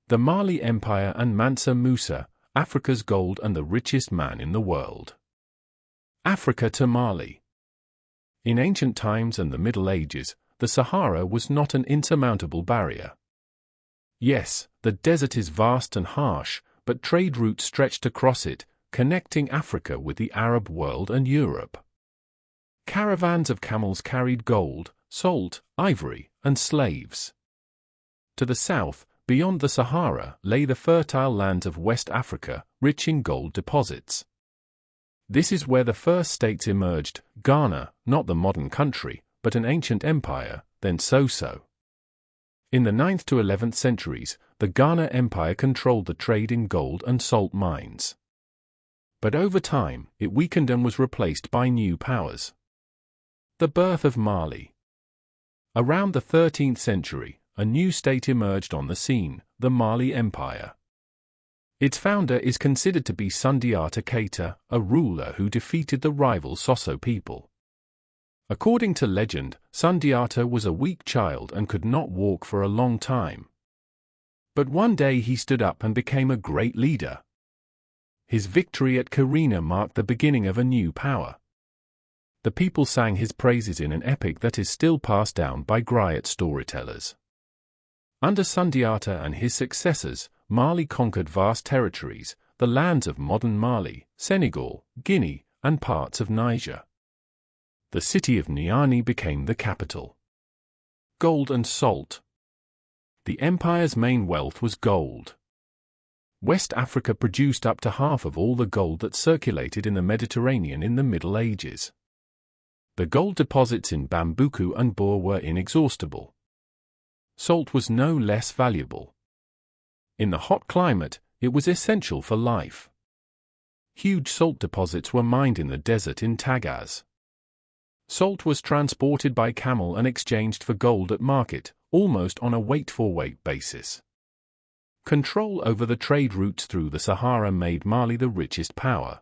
The Mali Empire and Mansa Musa, Africa's gold and the richest man in the world. Africa to Mali. In ancient times and the Middle Ages, the Sahara was not an insurmountable barrier. Yes, the desert is vast and harsh, but trade routes stretched across it, connecting Africa with the Arab world and Europe. Caravans of camels carried gold, salt, ivory, and slaves. To the south, beyond the Sahara, lay the fertile lands of West Africa, rich in gold deposits. This is where the first states emerged, Ghana, not the modern country, but an ancient empire, then so-so. In the 9th to 11th centuries, the Ghana Empire controlled the trade in gold and salt mines. But over time, it weakened and was replaced by new powers. The birth of Mali. Around the 13th century, a new state emerged on the scene, the Mali Empire. Its founder is considered to be Sundiata Keita, a ruler who defeated the rival Soso people. According to legend, Sundiata was a weak child and could not walk for a long time. But one day he stood up and became a great leader. His victory at Karina marked the beginning of a new power. The people sang his praises in an epic that is still passed down by griot storytellers. Under Sundiata and his successors, Mali conquered vast territories, the lands of modern Mali, Senegal, Guinea, and parts of Niger. The city of Niani became the capital. Gold and salt. The empire's main wealth was gold. West Africa produced up to half of all the gold that circulated in the Mediterranean in the Middle Ages. The gold deposits in Bambuku and Boer were inexhaustible. Salt was no less valuable. In the hot climate, it was essential for life. Huge salt deposits were mined in the desert in Tagaz. Salt was transported by camel and exchanged for gold at market, almost on a weight-for-weight basis. Control over the trade routes through the Sahara made Mali the richest power.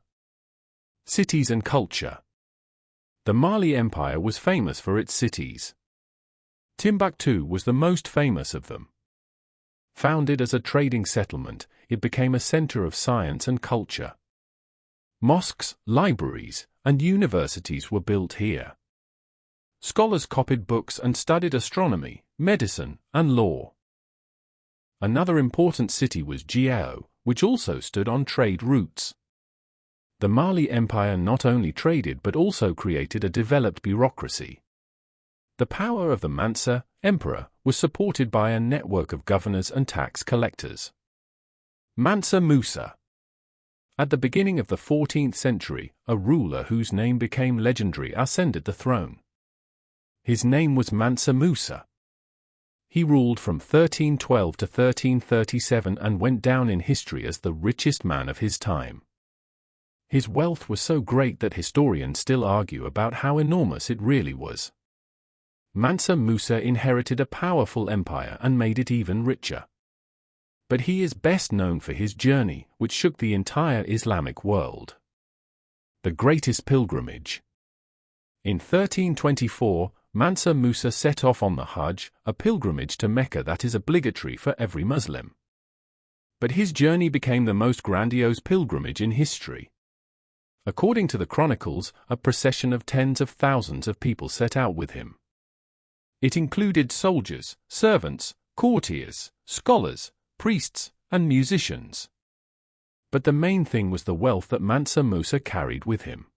Cities and culture. The Mali Empire was famous for its cities. Timbuktu was the most famous of them. Founded as a trading settlement, it became a center of science and culture. Mosques, libraries, and universities were built here. Scholars copied books and studied astronomy, medicine, and law. Another important city was Jiao, which also stood on trade routes. The Mali Empire not only traded but also created a developed bureaucracy. The power of the Mansa, emperor, was supported by a network of governors and tax collectors. Mansa Musa. At the beginning of the 14th century, a ruler whose name became legendary ascended the throne. His name was Mansa Musa. He ruled from 1312 to 1337 and went down in history as the richest man of his time. His wealth was so great that historians still argue about how enormous it really was. Mansa Musa inherited a powerful empire and made it even richer. But he is best known for his journey, which shook the entire Islamic world. The Greatest Pilgrimage. In 1324, Mansa Musa set off on the Hajj, a pilgrimage to Mecca that is obligatory for every Muslim. But his journey became the most grandiose pilgrimage in history. According to the chronicles, a procession of tens of thousands of people set out with him. It included soldiers, servants, courtiers, scholars, priests, and musicians. But the main thing was the wealth that Mansa Musa carried with him.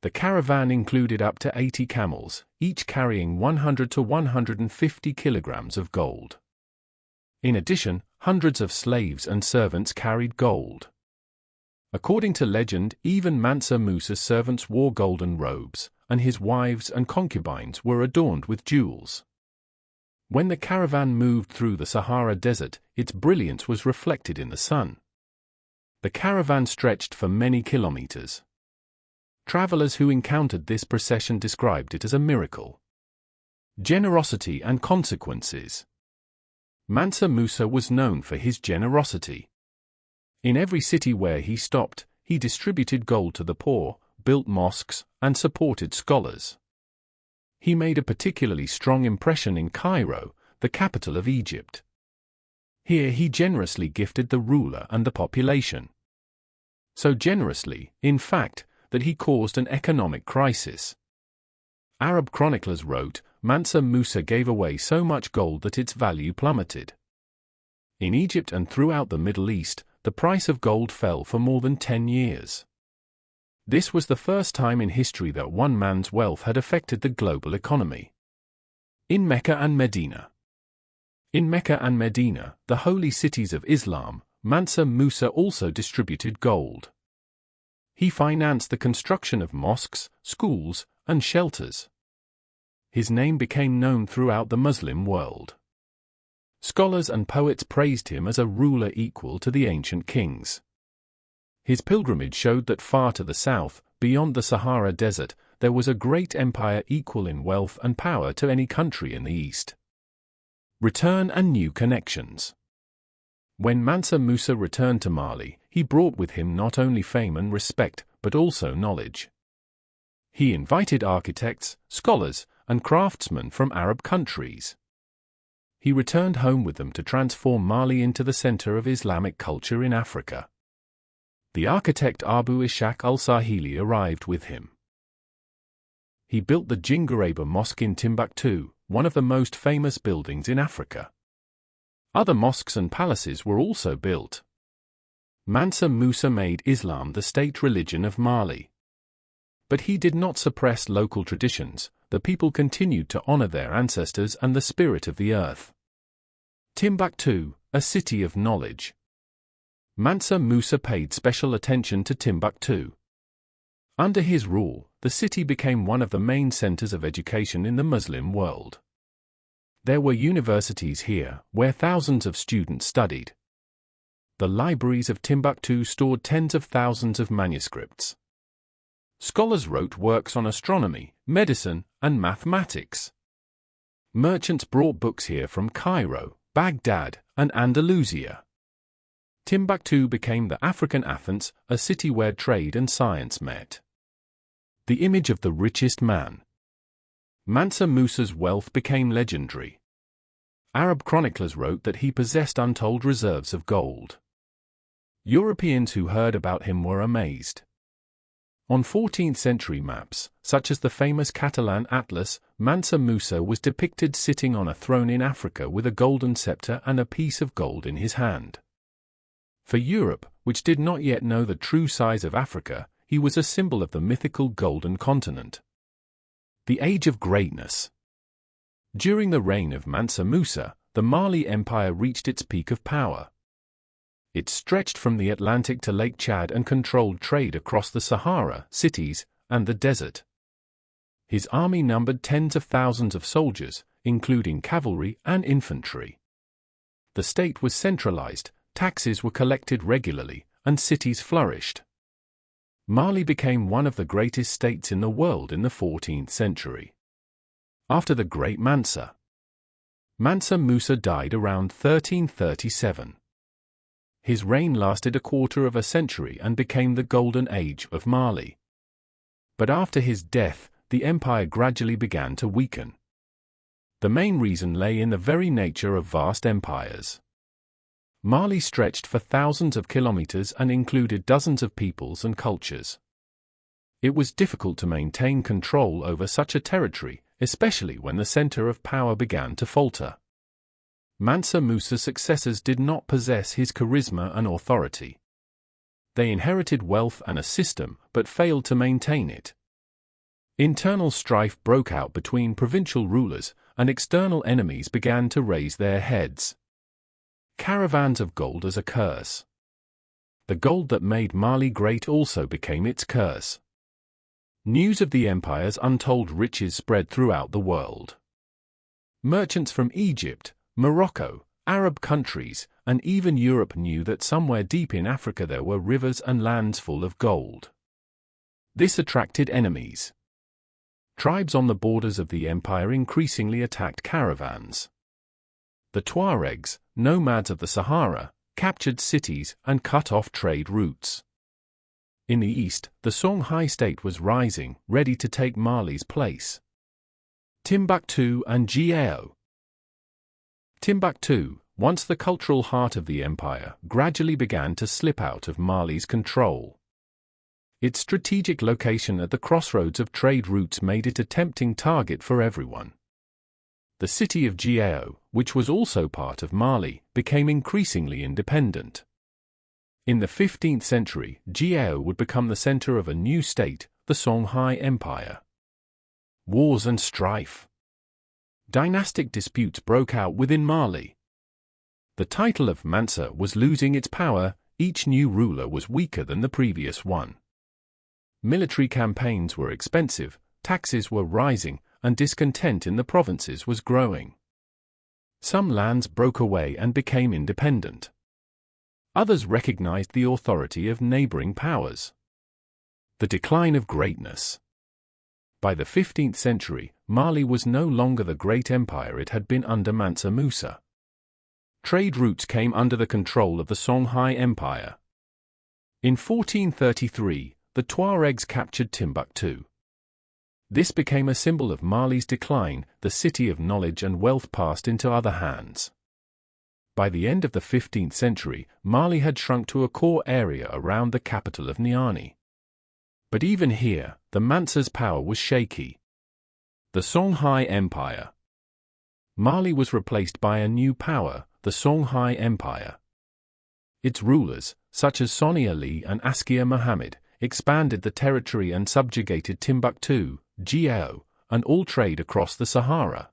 The caravan included up to 80 camels, each carrying 100 to 150 kilograms of gold. In addition, hundreds of slaves and servants carried gold. According to legend, even Mansa Musa's servants wore golden robes, and his wives and concubines were adorned with jewels. When the caravan moved through the Sahara Desert, its brilliance was reflected in the sun. The caravan stretched for many kilometers. Travelers who encountered this procession described it as a miracle. Generosity and consequences. Mansa Musa was known for his generosity. In every city where he stopped, he distributed gold to the poor, built mosques, and supported scholars. He made a particularly strong impression in Cairo, the capital of Egypt. Here he generously gifted the ruler and the population. So generously, in fact, that he caused an economic crisis. Arab chroniclers wrote, Mansa Musa gave away so much gold that its value plummeted. In Egypt and throughout the Middle East, the price of gold fell for more than 10 years. This was the first time in history that one man's wealth had affected the global economy. In Mecca and Medina. In Mecca and Medina, the holy cities of Islam, Mansa Musa also distributed gold. He financed the construction of mosques, schools, and shelters. His name became known throughout the Muslim world. Scholars and poets praised him as a ruler equal to the ancient kings. His pilgrimage showed that far to the south, beyond the Sahara Desert, there was a great empire equal in wealth and power to any country in the East. Return and new connections. When Mansa Musa returned to Mali, he brought with him not only fame and respect, but also knowledge. He invited architects, scholars, and craftsmen from Arab countries. He returned home with them to transform Mali into the center of Islamic culture in Africa. The architect Abu Ishaq al-Sahili arrived with him. He built the Djingareba Mosque in Timbuktu, one of the most famous buildings in Africa. Other mosques and palaces were also built. Mansa Musa made Islam the state religion of Mali. But he did not suppress local traditions. The people continued to honor their ancestors and the spirit of the earth. Timbuktu, a city of knowledge. Mansa Musa paid special attention to Timbuktu. Under his rule, the city became one of the main centers of education in the Muslim world. There were universities here, where thousands of students studied. The libraries of Timbuktu stored tens of thousands of manuscripts. Scholars wrote works on astronomy, medicine, and mathematics. Merchants brought books here from Cairo, Baghdad, and Andalusia. Timbuktu became the African Athens, a city where trade and science met. The image of the richest man. Mansa Musa's wealth became legendary. Arab chroniclers wrote that he possessed untold reserves of gold. Europeans who heard about him were amazed. On 14th-century maps, such as the famous Catalan Atlas, Mansa Musa was depicted sitting on a throne in Africa with a golden scepter and a piece of gold in his hand. For Europe, which did not yet know the true size of Africa, he was a symbol of the mythical Golden Continent. The Age of Greatness. During the reign of Mansa Musa, the Mali Empire reached its peak of power. It stretched from the Atlantic to Lake Chad and controlled trade across the Sahara, cities, and the desert. His army numbered tens of thousands of soldiers, including cavalry and infantry. The state was centralized, taxes were collected regularly, and cities flourished. Mali became one of the greatest states in the world in the 14th century. After the great Mansa Musa died around 1337. His reign lasted a quarter of a century and became the Golden Age of Mali. But after his death, the empire gradually began to weaken. The main reason lay in the very nature of vast empires. Mali stretched for thousands of kilometers and included dozens of peoples and cultures. It was difficult to maintain control over such a territory, especially when the center of power began to falter. Mansa Musa's successors did not possess his charisma and authority. They inherited wealth and a system, but failed to maintain it. Internal strife broke out between provincial rulers, and external enemies began to raise their heads. Caravans of gold as a curse. The gold that made Mali great also became its curse. News of the empire's untold riches spread throughout the world. Merchants from Egypt, Morocco, Arab countries, and even Europe knew that somewhere deep in Africa there were rivers and lands full of gold. This attracted enemies. Tribes on the borders of the empire increasingly attacked caravans. The Tuaregs, nomads of the Sahara, captured cities and cut off trade routes. In the east, the Songhai state was rising, ready to take Mali's place. Timbuktu and Gao. Timbuktu, once the cultural heart of the empire, gradually began to slip out of Mali's control. Its strategic location at the crossroads of trade routes made it a tempting target for everyone. The city of Gao, which was also part of Mali, became increasingly independent. In the 15th century, Gao would become the center of a new state, the Songhai Empire. Wars and strife. Dynastic disputes broke out within Mali. The title of Mansa was losing its power, each new ruler was weaker than the previous one. Military campaigns were expensive, taxes were rising, and discontent in the provinces was growing. Some lands broke away and became independent. Others recognized the authority of neighboring powers. The decline of greatness. By the 15th century, Mali was no longer the great empire it had been under Mansa Musa. Trade routes came under the control of the Songhai Empire. In 1433, the Tuaregs captured Timbuktu. This became a symbol of Mali's decline, the city of knowledge and wealth passed into other hands. By the end of the 15th century, Mali had shrunk to a core area around the capital of Niamey. But even here, the Mansa's power was shaky. The Songhai Empire. Mali was replaced by a new power, the Songhai Empire. Its rulers, such as Soni Ali and Askia Muhammad, expanded the territory and subjugated Timbuktu, Gao, and all trade across the Sahara.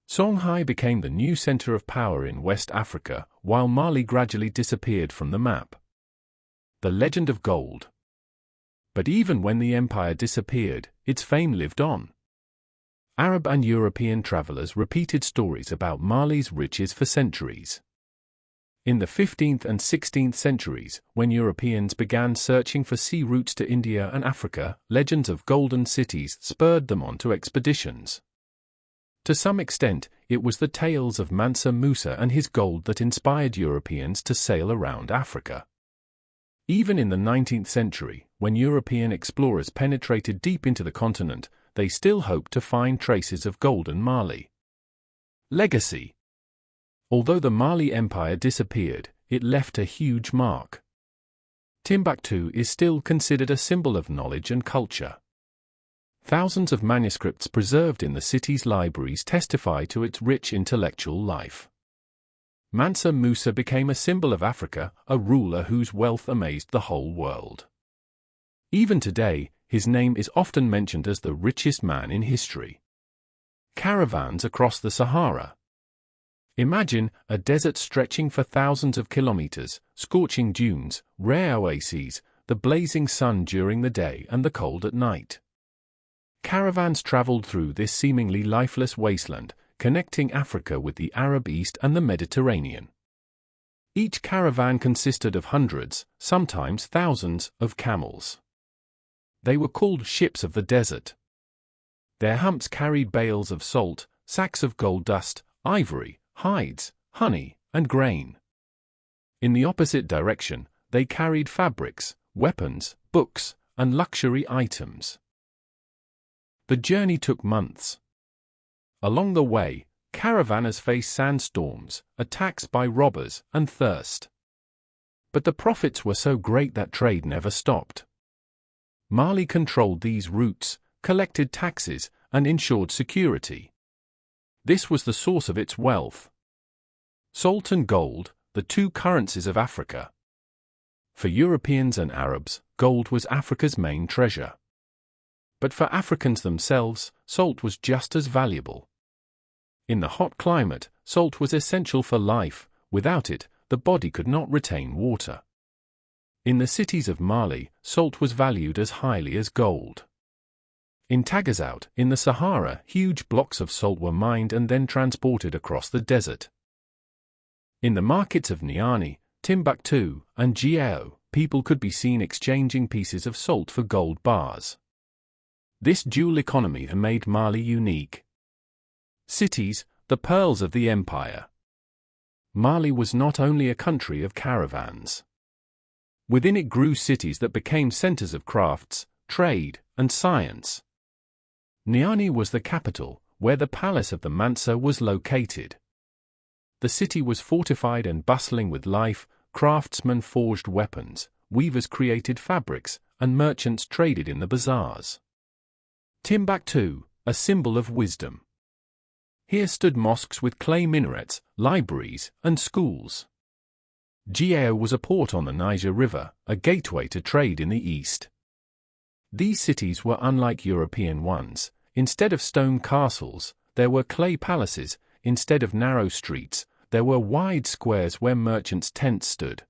Songhai became the new center of power in West Africa, while Mali gradually disappeared from the map. The legend of gold. But even when the empire disappeared, its fame lived on. Arab and European travelers repeated stories about Mali's riches for centuries. In the 15th and 16th centuries, when Europeans began searching for sea routes to India and Africa, legends of golden cities spurred them on to expeditions. To some extent, it was the tales of Mansa Musa and his gold that inspired Europeans to sail around Africa. Even in the 19th century, when European explorers penetrated deep into the continent, they still hoped to find traces of golden Mali. Legacy. Although the Mali Empire disappeared, it left a huge mark. Timbuktu is still considered a symbol of knowledge and culture. Thousands of manuscripts preserved in the city's libraries testify to its rich intellectual life. Mansa Musa became a symbol of Africa, a ruler whose wealth amazed the whole world. Even today, his name is often mentioned as the richest man in history. Caravans across the Sahara. Imagine a desert stretching for thousands of kilometers, scorching dunes, rare oases, the blazing sun during the day and the cold at night. Caravans traveled through this seemingly lifeless wasteland, connecting Africa with the Arab East and the Mediterranean. Each caravan consisted of hundreds, sometimes thousands, of camels. They were called ships of the desert. Their humps carried bales of salt, sacks of gold dust, ivory, hides, honey, and grain. In the opposite direction, they carried fabrics, weapons, books, and luxury items. The journey took months. Along the way, caravanners faced sandstorms, attacks by robbers, and thirst. But the profits were so great that trade never stopped. Mali controlled these routes, collected taxes, and ensured security. This was the source of its wealth. Salt and gold, the two currencies of Africa. For Europeans and Arabs, gold was Africa's main treasure. But for Africans themselves, salt was just as valuable. In the hot climate, salt was essential for life. Without it, the body could not retain water. In the cities of Mali, salt was valued as highly as gold. In Tagazout, in the Sahara, huge blocks of salt were mined and then transported across the desert. In the markets of Niamey, Timbuktu, and Gao, people could be seen exchanging pieces of salt for gold bars. This dual economy made Mali unique. Cities, the pearls of the empire. Mali was not only a country of caravans. Within it grew cities that became centers of crafts, trade, and science. Niamey was the capital, where the palace of the Mansa was located. The city was fortified and bustling with life. Craftsmen forged weapons, weavers created fabrics, and merchants traded in the bazaars. Timbuktu, a symbol of wisdom. Here stood mosques with clay minarets, libraries, and schools. Gao was a port on the Niger River, a gateway to trade in the east. These cities were unlike European ones. Instead of stone castles, there were clay palaces. Instead of narrow streets, there were wide squares where merchants' tents stood.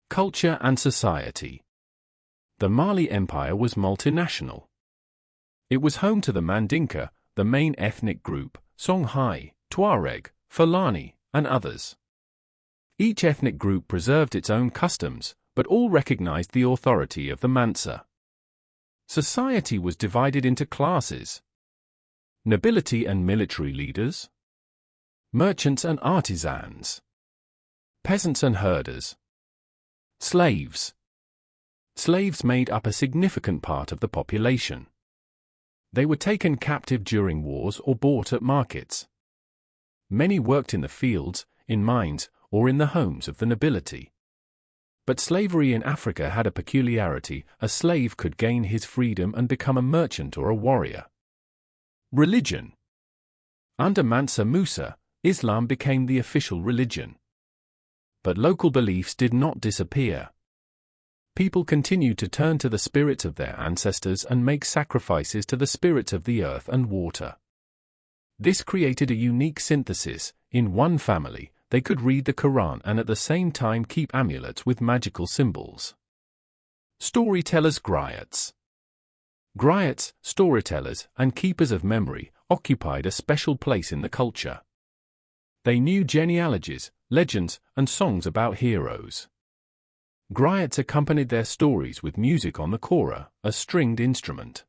Culture and society. The Mali Empire was multinational. It was home to the Mandinka, the main ethnic group, Songhai, Tuareg, Fulani, and others. Each ethnic group preserved its own customs, but all recognized the authority of the Mansa. Society was divided into classes: nobility and military leaders, merchants and artisans, peasants and herders, slaves. Slaves made up a significant part of the population. They were taken captive during wars or bought at markets. Many worked in the fields, in mines, or in the homes of the nobility. But slavery in Africa had a peculiarity: a slave could gain his freedom and become a merchant or a warrior. Religion. Under Mansa Musa, Islam became the official religion. But local beliefs did not disappear. People continued to turn to the spirits of their ancestors and make sacrifices to the spirits of the earth and water. This created a unique synthesis. In one family, they could read the Quran and at the same time keep amulets with magical symbols. Storytellers. Griots. Griots, storytellers, and keepers of memory, occupied a special place in the culture. They knew genealogies, legends, and songs about heroes. Griots accompanied their stories with music on the kora, a stringed instrument.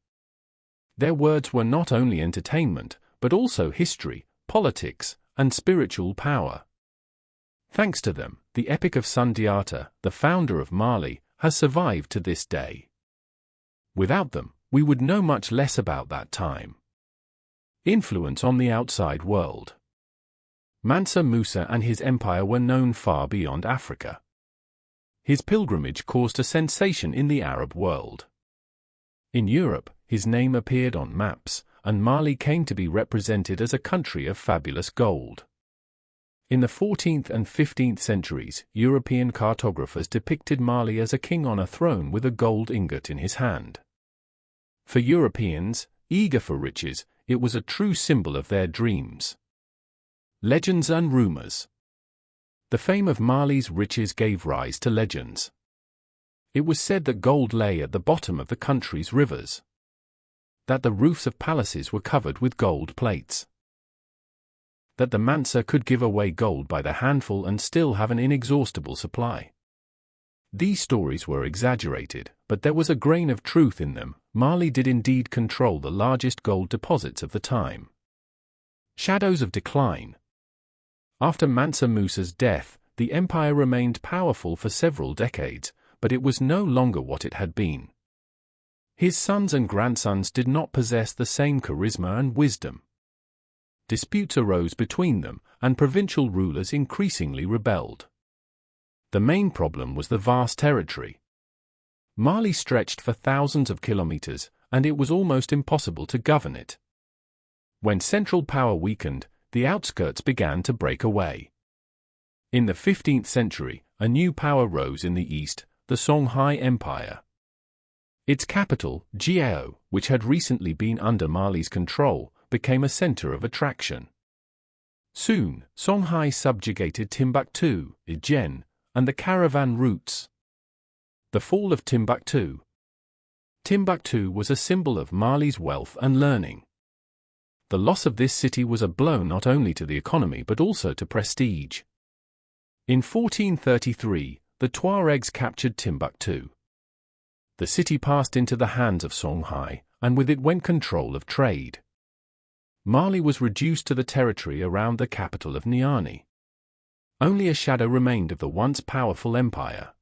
Their words were not only entertainment, but also history, politics, and spiritual power. Thanks to them, the Epic of Sundiata, the founder of Mali, has survived to this day. Without them, we would know much less about that time. Influence on the outside world. Mansa Musa and his empire were known far beyond Africa. His pilgrimage caused a sensation in the Arab world. In Europe, his name appeared on maps, and Mali came to be represented as a country of fabulous gold. In the 14th and 15th centuries, European cartographers depicted Mali as a king on a throne with a gold ingot in his hand. For Europeans, eager for riches, it was a true symbol of their dreams. Legends and rumors. The fame of Mali's riches gave rise to legends. It was said that gold lay at the bottom of the country's rivers, that the roofs of palaces were covered with gold plates, that the Mansa could give away gold by the handful and still have an inexhaustible supply. These stories were exaggerated, but there was a grain of truth in them. Mali did indeed control the largest gold deposits of the time. Shadows of decline. After Mansa Musa's death, the empire remained powerful for several decades, but it was no longer what it had been. His sons and grandsons did not possess the same charisma and wisdom. Disputes arose between them, and provincial rulers increasingly rebelled. The main problem was the vast territory. Mali stretched for thousands of kilometers, and it was almost impossible to govern it. When central power weakened, the outskirts began to break away. In the 15th century, a new power rose in the east, the Songhai Empire. Its capital, Gao, which had recently been under Mali's control, became a center of attraction. Soon, Songhai subjugated Timbuktu, Ijen, and the caravan routes. The fall of Timbuktu. Timbuktu was a symbol of Mali's wealth and learning. The loss of this city was a blow not only to the economy but also to prestige. In 1433, the Tuaregs captured Timbuktu. The city passed into the hands of Songhai, and with it went control of trade. Mali was reduced to the territory around the capital of Niamey. Only a shadow remained of the once powerful empire.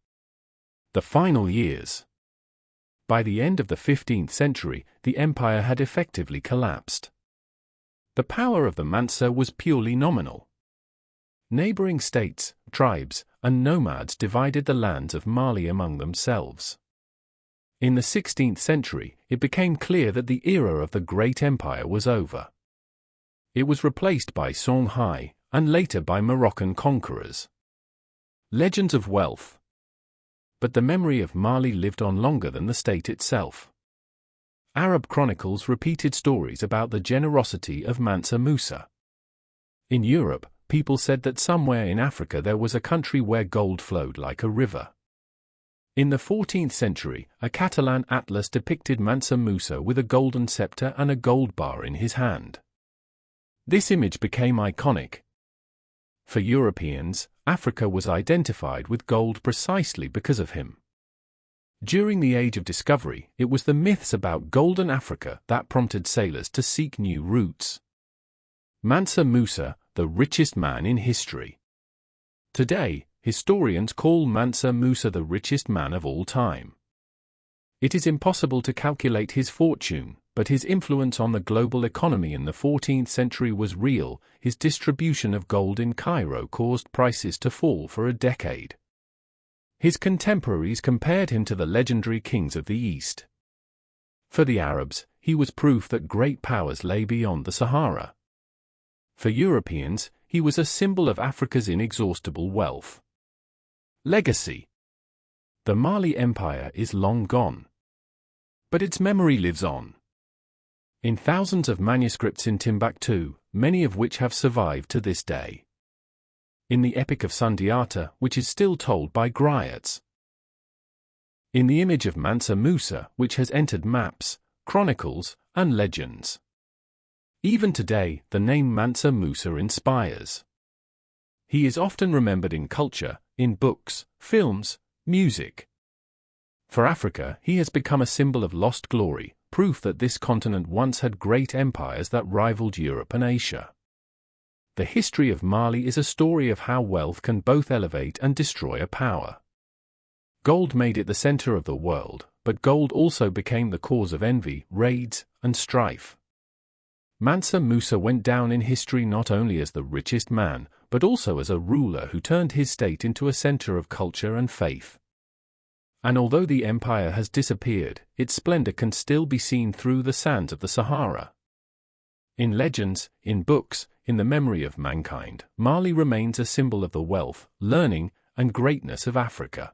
The final years. By the end of the 15th century, the empire had effectively collapsed. The power of the Mansa was purely nominal. Neighboring states, tribes, and nomads divided the lands of Mali among themselves. In the 16th century, it became clear that the era of the Great Empire was over. It was replaced by Songhai, and later by Moroccan conquerors. Legends of wealth. But the memory of Mali lived on longer than the state itself. Arab chronicles repeated stories about the generosity of Mansa Musa. In Europe, people said that somewhere in Africa there was a country where gold flowed like a river. In the 14th century, a Catalan atlas depicted Mansa Musa with a golden scepter and a gold bar in his hand. This image became iconic. For Europeans, Africa was identified with gold precisely because of him. During the Age of Discovery, it was the myths about golden Africa that prompted sailors to seek new routes. Mansa Musa, the richest man in history. Today, historians call Mansa Musa the richest man of all time. It is impossible to calculate his fortune, but his influence on the global economy in the 14th century was real. His distribution of gold in Cairo caused prices to fall for a decade. His contemporaries compared him to the legendary kings of the East. For the Arabs, he was proof that great powers lay beyond the Sahara. For Europeans, he was a symbol of Africa's inexhaustible wealth. Legacy. The Mali Empire is long gone. But its memory lives on. In thousands of manuscripts in Timbuktu, many of which have survived to this day. In the Epic of Sundiata, which is still told by griots. In the image of Mansa Musa, which has entered maps, chronicles, and legends. Even today, the name Mansa Musa inspires. He is often remembered in culture, in books, films, music. For Africa, he has become a symbol of lost glory, proof that this continent once had great empires that rivaled Europe and Asia. The history of Mali is a story of how wealth can both elevate and destroy a power. Gold made it the center of the world, but gold also became the cause of envy, raids, and strife. Mansa Musa went down in history not only as the richest man, but also as a ruler who turned his state into a center of culture and faith. And although the empire has disappeared, its splendor can still be seen through the sands of the Sahara. In legends, in books, in the memory of mankind, Mali remains a symbol of the wealth, learning, and greatness of Africa.